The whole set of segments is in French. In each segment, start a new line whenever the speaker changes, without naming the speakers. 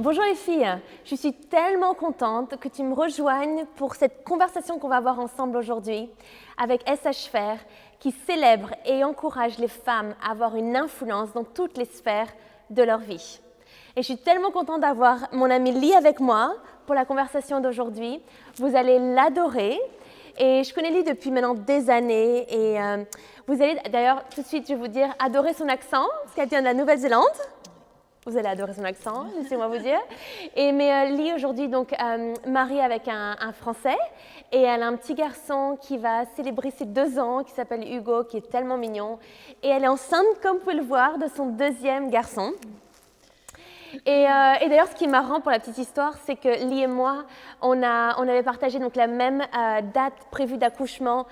Bonjour les filles, je suis tellement contente que tu me rejoignes pour cette conversation qu'on va avoir ensemble aujourd'hui avec SH Faire qui célèbre et encourage les femmes à avoir une influence dans toutes les sphères de leur vie. Et je suis tellement contente d'avoir mon amie Lee avec moi pour la conversation d'aujourd'hui. Vous allez l'adorer. Et je connais Lee depuis maintenant des années et vous allez d'ailleurs tout de suite, je vais vous dire, adorer son accent parce qu'elle vient de la Nouvelle-Zélande. Vous allez adorer son accent, laissez-moi vous dire. Mais Lee aujourd'hui donc mariée avec un Français et elle a un petit garçon qui va célébrer ses 2 ans, qui s'appelle Hugo, qui est tellement mignon. Et elle est enceinte, comme vous pouvez le voir, de son 2e garçon. Et d'ailleurs, ce qui est marrant pour la petite histoire, c'est que Lee et moi, on avait partagé donc la même date prévue d'accouchement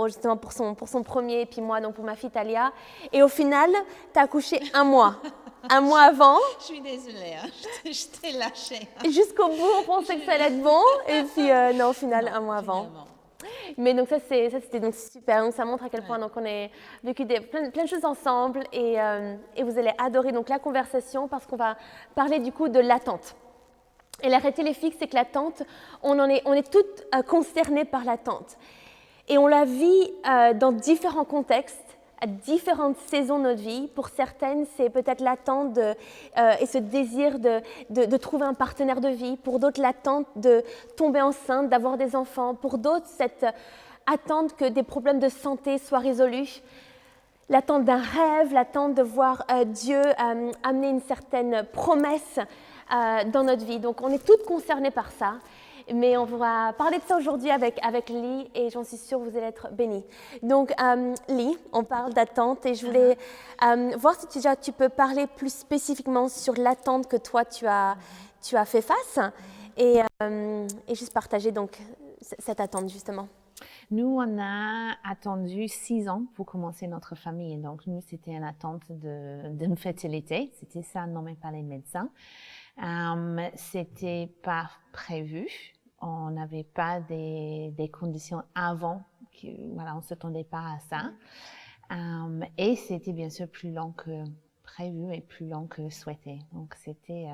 justement pour son premier, et puis moi donc pour ma fille Talia. Et au final, tu as accouché un mois avant.
Je suis désolée, hein. je t'ai lâché.
Jusqu'au bout, on pensait que ça allait être bon, et puis non, au final, un mois avant.
Finalement.
Mais donc ça c'était donc super, donc ça montre à quel point donc on a vécu plein de choses ensemble et vous allez adorer donc la conversation parce qu'on va parler du coup de l'attente. Et la réalité les filles, c'est que l'attente, on est toutes concernées par l'attente et on la vit dans différents contextes, à différentes saisons de notre vie. Pour certaines, c'est peut-être l'attente et ce désir de trouver un partenaire de vie. Pour d'autres, l'attente de tomber enceinte, d'avoir des enfants. Pour d'autres, cette attente que des problèmes de santé soient résolus. L'attente d'un rêve, l'attente de voir Dieu amener une certaine promesse dans notre vie. Donc, on est toutes concernées par ça. Mais on va parler de ça aujourd'hui avec Lee et j'en suis sûre que vous allez être bénis. Donc, Lee, on parle d'attente et je voulais voir si déjà tu peux parler plus spécifiquement sur l'attente que toi tu as fait face et juste partager donc cette attente justement.
Nous, on a attendu 6 ans pour commencer notre famille. Donc, nous, c'était une attente d'une fertilité. C'était ça nommé par les médecins. C'était pas prévu. On n'avait pas des conditions avant. Voilà, on ne s'attendait pas à ça. Et c'était bien sûr plus long que prévu et plus long que souhaité. Donc, c'était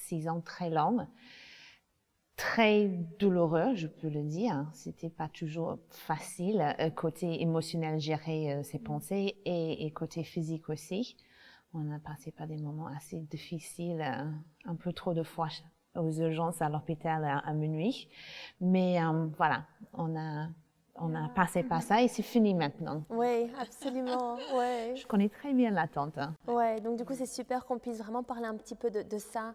6 ans très longs. Très douloureux, je peux le dire. C'était pas toujours facile, côté émotionnel, gérer ses pensées et côté physique aussi. On a passé par des moments assez difficiles, un peu trop de fois aux urgences à l'hôpital à minuit. Mais voilà, on a passé par ça et c'est fini maintenant.
Oui, absolument. Ouais.
Je connais très bien l'attente.
Ouais, donc du coup, c'est super qu'on puisse vraiment parler un petit peu de ça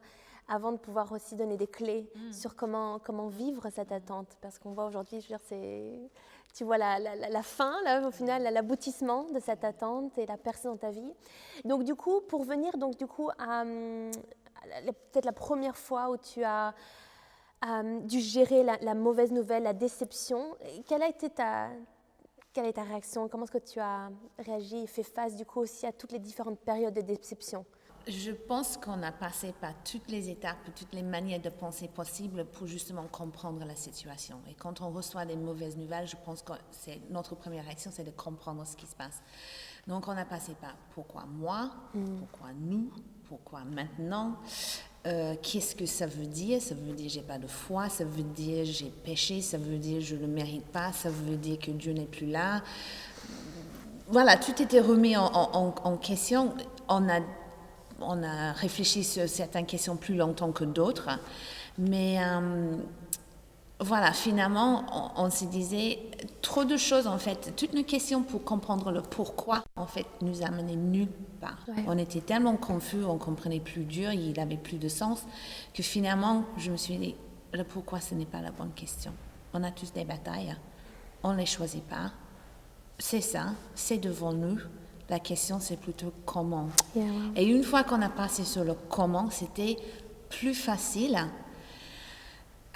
avant de pouvoir aussi donner des clés sur comment vivre cette attente. Parce qu'on voit aujourd'hui, je veux dire, tu vois la fin, là, au final, l'aboutissement de cette attente et la percée dans ta vie. Donc du coup, pour venir donc, du coup, à peut-être la première fois où tu as dû gérer la mauvaise nouvelle, la déception, quelle a été ta réaction? Comment est-ce que tu as réagi et fait face du coup aussi à toutes les différentes périodes de déception?
Je pense qu'on a passé par toutes les étapes, toutes les manières de penser possibles pour justement comprendre la situation. Et quand on reçoit des mauvaises nouvelles, je pense que notre première réaction, c'est de comprendre ce qui se passe. Donc, on a passé par pourquoi moi, pourquoi nous, pourquoi maintenant, qu'est-ce que ça veut dire? Ça veut dire j'ai pas de foi, ça veut dire j'ai péché, ça veut dire je ne le mérite pas, ça veut dire que Dieu n'est plus là. Voilà, tout était remis en question. On a réfléchi sur certaines questions plus longtemps que d'autres, mais voilà, finalement, on se disait trop de choses en fait. Toutes nos questions pour comprendre le pourquoi en fait nous amenaient nulle part. Ouais. On était tellement confus, on comprenait plus dur, il avait plus de sens que finalement, je me suis dit le pourquoi ce n'est pas la bonne question. On a tous des batailles, on ne les choisit pas. C'est ça, c'est devant nous. La question, c'est plutôt comment. Yeah. Et une fois qu'on a passé sur le comment, c'était plus facile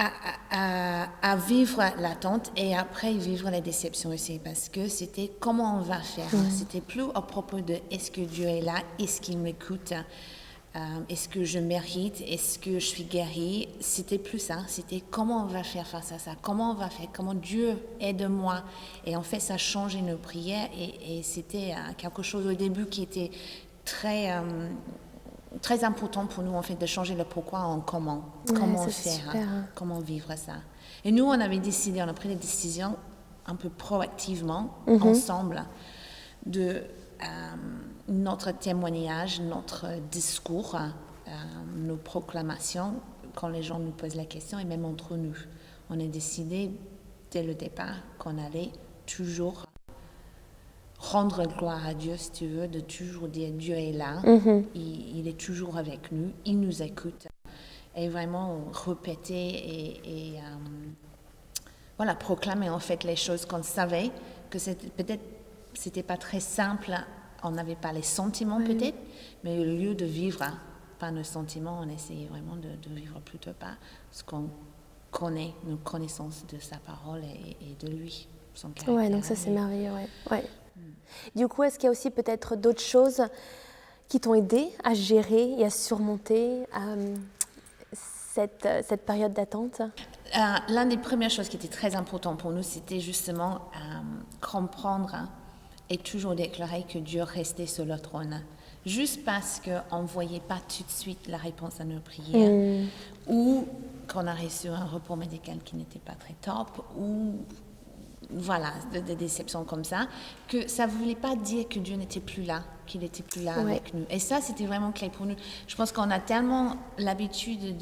à vivre l'attente et après vivre la déception aussi, parce que c'était comment on va faire. C'était plus à propos de est-ce que Dieu est là, est-ce qu'il m'écoute, est-ce que je mérite, est-ce que je suis guérie. C'était plus ça, c'était comment on va faire face à ça, comment on va faire, comment Dieu aide-moi. Et en fait, ça changeait nos prières et c'était quelque chose au début qui était très très important pour nous, en fait, de changer le pourquoi en comment.
Ouais,
Comment
ça, c'est
faire,
super.
comment vivre ça. Et nous, on a pris la décision un peu proactivement, ensemble, de notre témoignage, notre discours, nos proclamations, quand les gens nous posent la question, et même entre nous. On a décidé, dès le départ, qu'on allait toujours rendre gloire à Dieu, si tu veux, de toujours dire Dieu est là, il est toujours avec nous, il nous écoute. Et vraiment répéter et voilà, proclamer en fait les choses qu'on savait, que peut-être c'était pas très simple, on n'avait pas les sentiments peut-être, mais au lieu de vivre par nos sentiments, on essayait vraiment de vivre plutôt par ce qu'on connaît, nos connaissances de sa parole et de lui, son caractère.
Ouais, donc ça c'est merveilleux, ouais. Du coup, est-ce qu'il y a aussi peut-être d'autres choses qui t'ont aidé à gérer et à surmonter cette période d'attente?
L'une des premières choses qui était très importante pour nous, c'était justement comprendre et toujours déclarer que Dieu restait sur le trône. Juste parce qu'on ne voyait pas tout de suite la réponse à nos prières, ou qu'on a reçu un repos médical qui n'était pas très top, ou voilà, des déceptions comme ça, que ça ne voulait pas dire que Dieu n'était plus là, qu'il n'était plus là avec nous. Et ça, c'était vraiment clé pour nous. Je pense qu'on a tellement l'habitude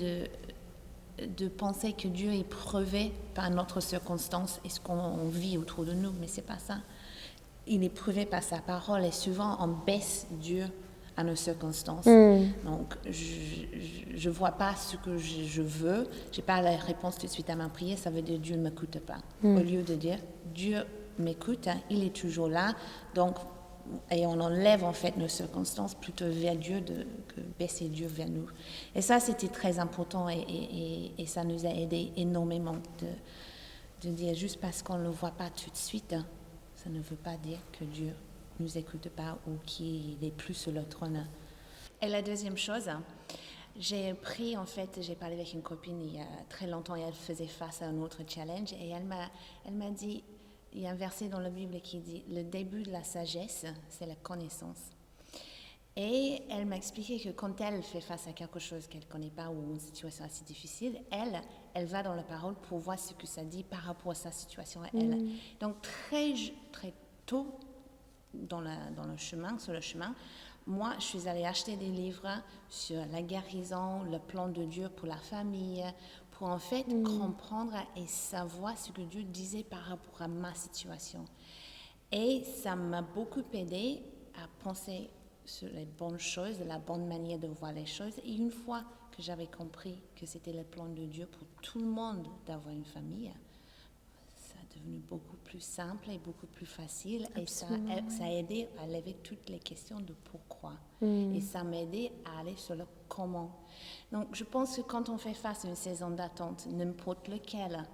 de penser que Dieu est prouvé par notre circonstance et ce qu'on vit autour de nous, mais c'est pas ça. Il est prouvé par sa parole et souvent on baisse Dieu à nos circonstances. Donc je vois pas ce que je veux, j'ai pas la réponse tout de suite à ma prière, ça veut dire Dieu ne m'écoute pas. Au lieu de dire Dieu m'écoute, il est toujours là, donc et on enlève en fait nos circonstances plutôt vers Dieu que baisser Dieu vers nous. Et ça, c'était très important et ça nous a aidé énormément de dire juste parce qu'on ne le voit pas tout de suite, ça ne veut pas dire que Dieu ne nous écoute pas ou qu'il n'est plus sur le trône. Et la deuxième chose, j'ai parlé avec une copine il y a très longtemps et elle faisait face à un autre challenge et elle m'a dit, il y a un verset dans la Bible qui dit « Le début de la sagesse, c'est la connaissance ». Et elle m'a expliqué que quand elle fait face à quelque chose qu'elle ne connaît pas ou une situation assez difficile, elle va dans la parole pour voir ce que ça dit par rapport à sa situation à elle. Donc très tôt sur le chemin, moi, je suis allée acheter des livres sur la guérison, le plan de Dieu pour la famille, pour en fait comprendre et savoir ce que Dieu disait par rapport à ma situation. Et ça m'a beaucoup aidé à penser sur les bonnes choses, la bonne manière de voir les choses. Et une fois que j'avais compris que c'était le plan de Dieu pour tout le monde d'avoir une famille, ça a devenu beaucoup plus simple et beaucoup plus facile. Absolument. Et ça a aidé à lever toutes les questions de pourquoi. Et ça m'a aidé à aller sur le comment. Donc, je pense que quand on fait face à une saison d'attente, n'importe laquelle,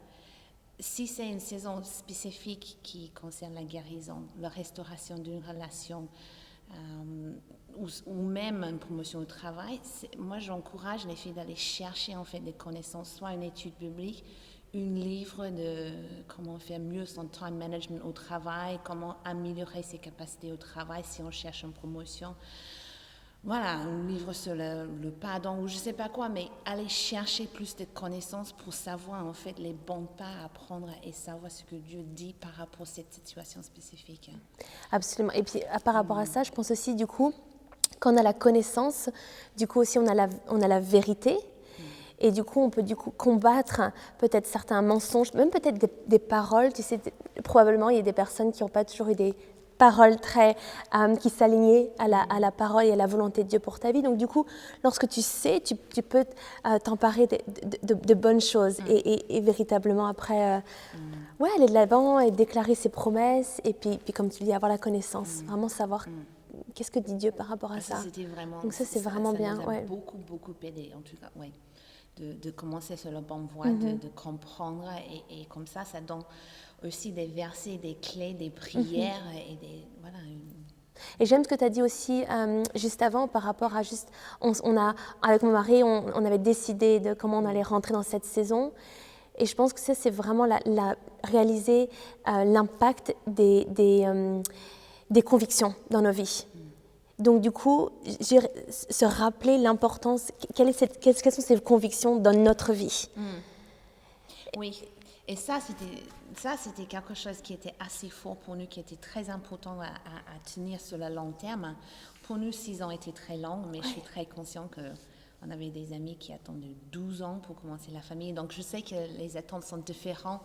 si c'est une saison spécifique qui concerne la guérison, la restauration d'une relation, ou même une promotion au travail, moi j'encourage les filles d'aller chercher en fait des connaissances, soit une étude biblique, un livre de comment faire mieux son time management au travail, comment améliorer ses capacités au travail si on cherche une promotion. Voilà, un livre sur le pardon ou je ne sais pas quoi, mais aller chercher plus de connaissances pour savoir en fait les bons pas à prendre et savoir ce que Dieu dit par rapport à cette situation spécifique.
Absolument. Et puis par rapport à ça, je pense aussi du coup, quand on a la connaissance, du coup aussi on a la vérité. Et du coup, on peut combattre peut-être certains mensonges, même peut-être des paroles. Tu sais, probablement, il y a des personnes qui n'ont pas toujours eu des paroles qui s'alignaient à la parole et à la volonté de Dieu pour ta vie. Donc du coup, lorsque tu sais, tu peux t'emparer de bonnes choses et véritablement après aller de l'avant et déclarer ses promesses et puis comme tu dis, avoir la connaissance, vraiment savoir qu'est-ce que dit Dieu par rapport à ça. Donc ça, c'est vraiment bien.
Ça nous a beaucoup aidé, en tout cas, ouais. De commencer sur la bonne voie, de comprendre et comme ça donne aussi des versets, des clés, des prières et des voilà.
Et j'aime ce que tu as dit aussi juste avant par rapport à on a avec mon mari on avait décidé de comment on allait rentrer dans cette saison et je pense que ça c'est vraiment réaliser l'impact des convictions dans nos vies. Donc du coup, se rappeler l'importance, quelles sont ces convictions dans notre vie.
Oui, et ça c'était quelque chose qui était assez fort pour nous, qui était très important à tenir sur le long terme. Pour nous, 6 ans étaient très longs, mais je suis très consciente qu'on avait des amis qui attendaient 12 ans pour commencer la famille. Donc je sais que les attentes sont différentes,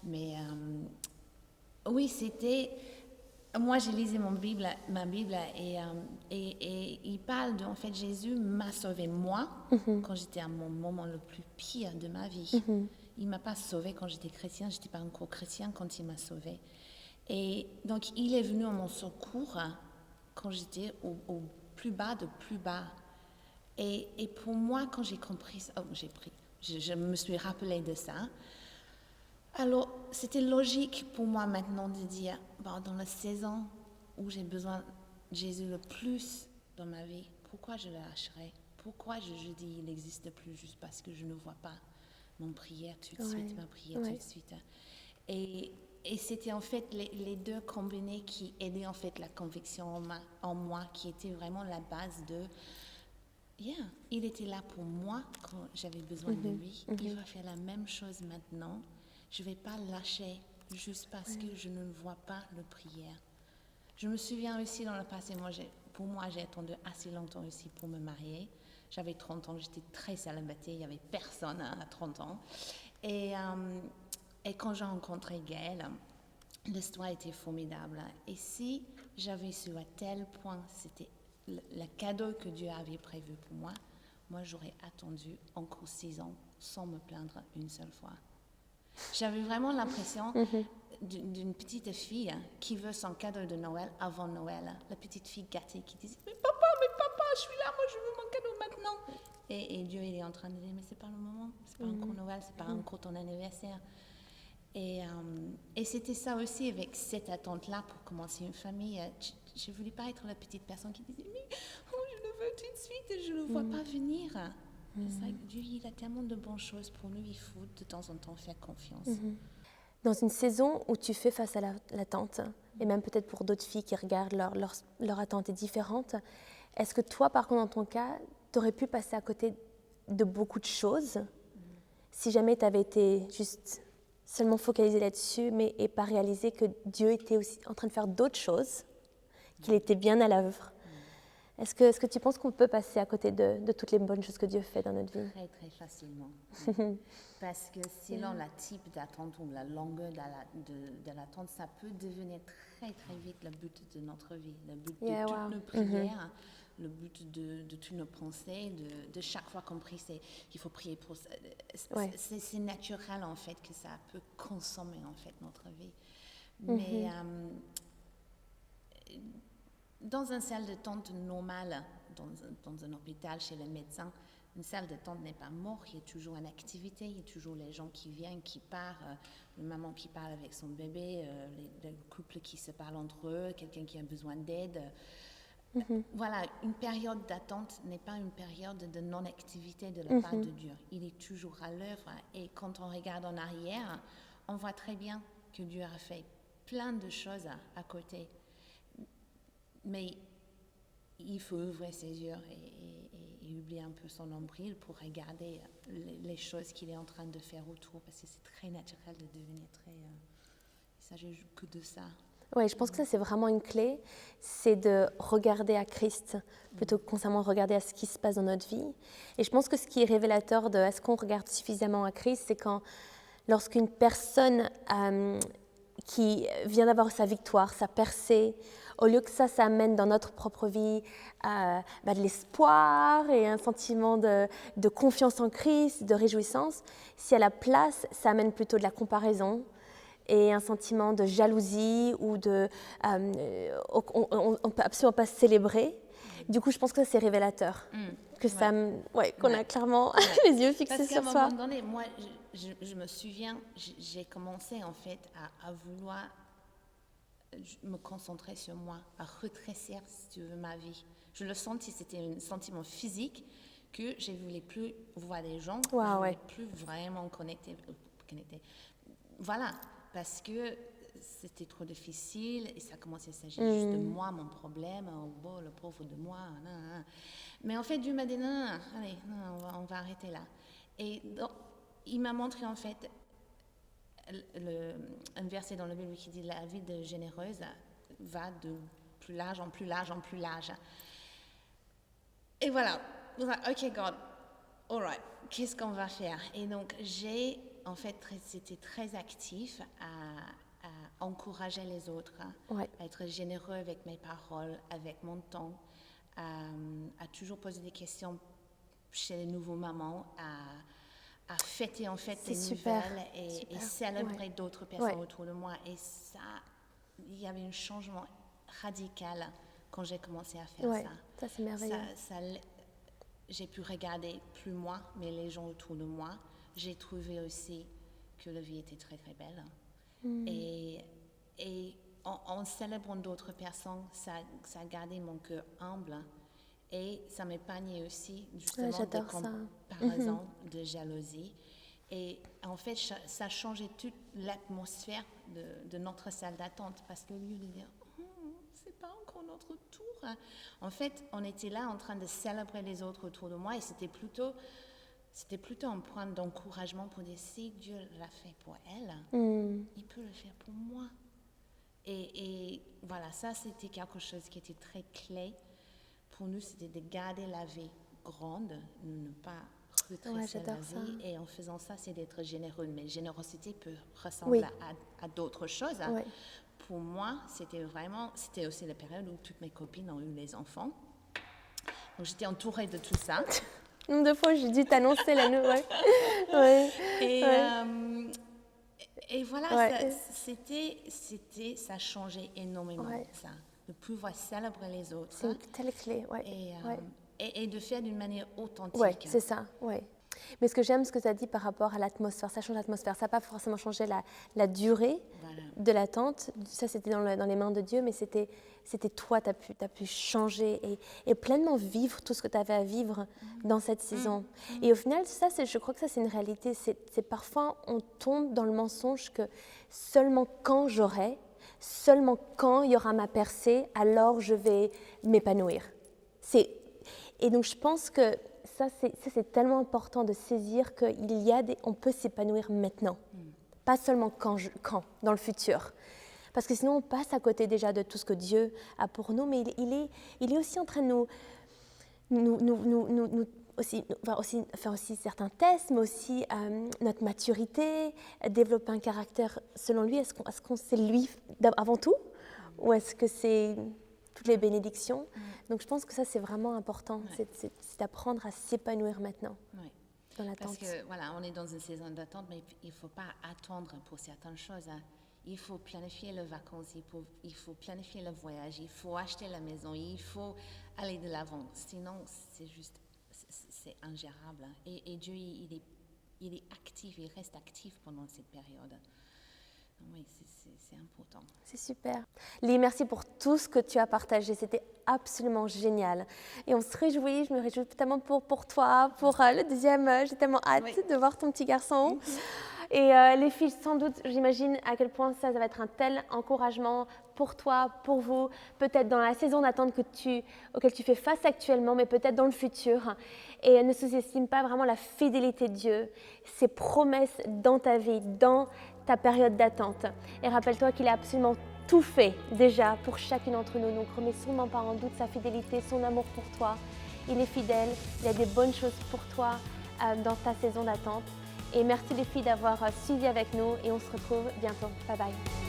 mais oui, c'était... Moi, j'ai lisé ma Bible et il parle de, en fait, Jésus m'a sauvé moi quand j'étais à mon moment le plus pire de ma vie. Il m'a pas sauvé quand j'étais chrétien, j'étais pas encore chrétien quand il m'a sauvé. Et donc, il est venu à mon secours quand j'étais au plus bas de plus bas. Et pour moi, quand j'ai compris ça, je me suis rappelée de ça. Alors, c'était logique pour moi maintenant de dire, dans la saison où j'ai besoin de Jésus le plus dans ma vie, pourquoi je le lâcherais? Pourquoi je dis il n'existe plus juste parce que je ne vois pas mon prière tout de suite, ma prière tout de suite. Et c'était en fait les deux combinés qui aidaient en fait la conviction en moi, qui était vraiment la base de il était là pour moi quand j'avais besoin de lui. Il va faire la même chose maintenant. Je ne vais pas lâcher juste parce que je ne vois pas le prière. Je me souviens aussi dans le passé, pour moi, j'ai attendu assez longtemps aussi pour me marier. J'avais 30 ans, j'étais très célibataire, il n'y avait personne à 30 ans. Et quand j'ai rencontré Gaël, l'histoire était formidable. Et si j'avais su à tel point, c'était le cadeau que Dieu avait prévu pour moi j'aurais attendu encore 6 ans sans me plaindre une seule fois. J'avais vraiment l'impression d'une petite fille qui veut son cadeau de Noël avant Noël. La petite fille gâtée qui dit mais papa, je suis là, moi je veux mon cadeau maintenant. Et Dieu il est en train de dire mais c'est pas le moment, c'est pas encore Noël, c'est pas encore ton anniversaire. Et c'était ça aussi avec cette attente-là pour commencer une famille. Je ne voulais pas être la petite personne qui disait mais je le veux tout de suite et je ne le vois pas venir. C'est vrai que Dieu il a tellement de bonnes choses pour nous, il faut de temps en temps faire confiance.
Dans une saison où tu fais face à l'attente, et même peut-être pour d'autres filles qui regardent leur attente est différente, est-ce que toi, par contre, dans ton cas, tu aurais pu passer à côté de beaucoup de choses si jamais tu avais été juste seulement focalisé là-dessus, et pas réalisé que Dieu était aussi en train de faire d'autres choses, qu'il était bien à l'œuvre? Est-ce que tu penses qu'on peut passer à côté de toutes les bonnes choses que Dieu fait dans notre vie?
Très, très facilement. Parce que selon le type d'attente ou la longueur de l'attente, ça peut devenir très, très vite le but de notre vie, le but de toutes nos prières, le but de toutes nos pensées, de chaque fois qu'on prie, qu'il faut prier pour ça. C'est naturel, en fait, que ça peut consommer, en fait, notre vie. Mais... dans une salle d'attente normale, dans un hôpital, chez le médecin, une salle d'attente n'est pas morte, il y a toujours une activité, il y a toujours les gens qui viennent, qui partent, la maman qui parle avec son bébé, les couples qui se parlent entre eux, quelqu'un qui a besoin d'aide. Voilà, une période d'attente n'est pas une période de non-activité de la part de Dieu. Il est toujours à l'œuvre et quand on regarde en arrière, on voit très bien que Dieu a fait plein de choses à côté. Mais il faut ouvrir ses yeux et oublier un peu son nombril pour regarder les choses qu'il est en train de faire autour, parce que c'est très naturel de devenir très... il ne s'agit que de ça.
Oui, je pense que ça, c'est vraiment une clé, c'est de regarder à Christ plutôt que constamment regarder à ce qui se passe dans notre vie. Et je pense que ce qui est révélateur de est-ce qu'on regarde suffisamment à Christ, c'est lorsqu'une personne qui vient d'avoir sa victoire, sa percée, au lieu que ça amène dans notre propre vie de l'espoir et un sentiment de confiance en Christ, de réjouissance, si à la place, ça amène plutôt de la comparaison et un sentiment de jalousie ou on ne peut absolument pas célébrer. Du coup, je pense que c'est révélateur, qu'on a clairement les yeux fixés sur soi.
Parce qu'à un moment donné, moi, je me souviens, j'ai commencé en fait à vouloir me concentrer sur moi, à retrécir, si tu veux, ma vie. Je le sentis, c'était un sentiment physique que je ne voulais plus voir les gens, je ne voulais plus vraiment connecter. Voilà, parce que c'était trop difficile et ça commençait à s'agir juste de moi, mon problème, oh, bon, le pauvre de moi. Nan, nan. Mais en fait, Dieu m'a dit non, allez, non, on va arrêter là. Et donc, il m'a montré en fait un verset dans la Bible qui dit la vie de généreuse va de plus large en plus large en plus large. Et voilà, ok God, all right, qu'est-ce qu'on va faire? Et donc j'ai en fait c'était très actif à encourager les autres, à être généreux avec mes paroles, avec mon temps, à toujours poser des questions chez les nouveaux mamans, à fêter en fait des nouvelles et célébrer d'autres personnes autour de moi. Et ça, il y avait un changement radical quand j'ai commencé à faire ça.
Ça c'est merveilleux.
J'ai pu regarder plus moi, mais les gens autour de moi. J'ai trouvé aussi que la vie était très très belle. Et en célébrant d'autres personnes, ça a gardé mon cœur humble. Et ça m'épargnait aussi justement de comparaison, de jalousie. Et en fait, ça changeait toute l'atmosphère de notre salle d'attente parce qu'au lieu de dire c'est pas encore notre tour, en fait, on était là en train de célébrer les autres autour de moi et c'était plutôt un point d'encouragement pour dire si Dieu l'a fait pour elle, il peut le faire pour moi. Et voilà, ça c'était quelque chose qui était très clé. Pour nous, c'était de garder la vie grande, ne pas retresser la vie. Et en faisant ça, c'est d'être généreux. Mais générosité peut ressembler à d'autres choses. Pour moi, c'était aussi la période où toutes mes copines ont eu les enfants. Donc, j'étais entourée de tout ça.
Nombre de fois, j'ai dû t'annoncer la nouvelle.
Et voilà, ça changeait énormément, ça. De pouvoir célébrer les autres.
C'est une telle clé,
et de faire d'une manière authentique.
Oui, c'est ça, Mais ce que j'aime, ce que tu as dit par rapport à l'atmosphère, ça change l'atmosphère. Ça n'a pas forcément changé la durée de l'attente. Ça, c'était dans les mains de Dieu, mais c'était toi, tu as pu changer et pleinement vivre tout ce que tu avais à vivre dans cette saison. Et au final, je crois que ça, c'est une réalité. C'est parfois, on tombe dans le mensonge que seulement quand seulement quand il y aura ma percée, alors je vais m'épanouir. Et donc, je pense que ça, c'est tellement important de saisir qu'on peut s'épanouir maintenant. Pas seulement quand, dans le futur. Parce que sinon, on passe à côté déjà de tout ce que Dieu a pour nous, mais il est aussi en train de faire aussi certains tests, mais aussi notre maturité, développer un caractère selon lui. Est-ce qu'on c'est lui avant tout ou est-ce que c'est toutes les bénédictions? Donc je pense que ça c'est vraiment important, c'est d'apprendre à s'épanouir maintenant dans l'attente.
Parce que voilà, on est dans une saison d'attente, mais il ne faut pas attendre pour certaines choses. Il faut planifier les vacances, il faut planifier le voyage, il faut acheter la maison, il faut aller de l'avant. Sinon, c'est ingérable. Et Dieu, il est actif, il reste actif pendant cette période. Oui, c'est important.
C'est super. Lee, merci pour tout ce que tu as partagé. C'était absolument génial. Et on se réjouit, je me réjouis tellement pour toi, pour le deuxième. J'ai tellement hâte de voir ton petit garçon. Et les filles, sans doute, j'imagine à quel point ça va être un tel encouragement pour toi, pour vous, peut-être dans la saison d'attente auquel tu fais face actuellement, mais peut-être dans le futur. Et ne sous-estime pas vraiment la fidélité de Dieu, ses promesses dans ta vie, dans ta période d'attente. Et rappelle-toi qu'il a absolument tout fait déjà pour chacune d'entre nous. Donc remets sûrement pas en doute sa fidélité, son amour pour toi. Il est fidèle, il a des bonnes choses pour toi dans ta saison d'attente. Et merci les filles d'avoir suivi avec nous et on se retrouve bientôt. Bye bye.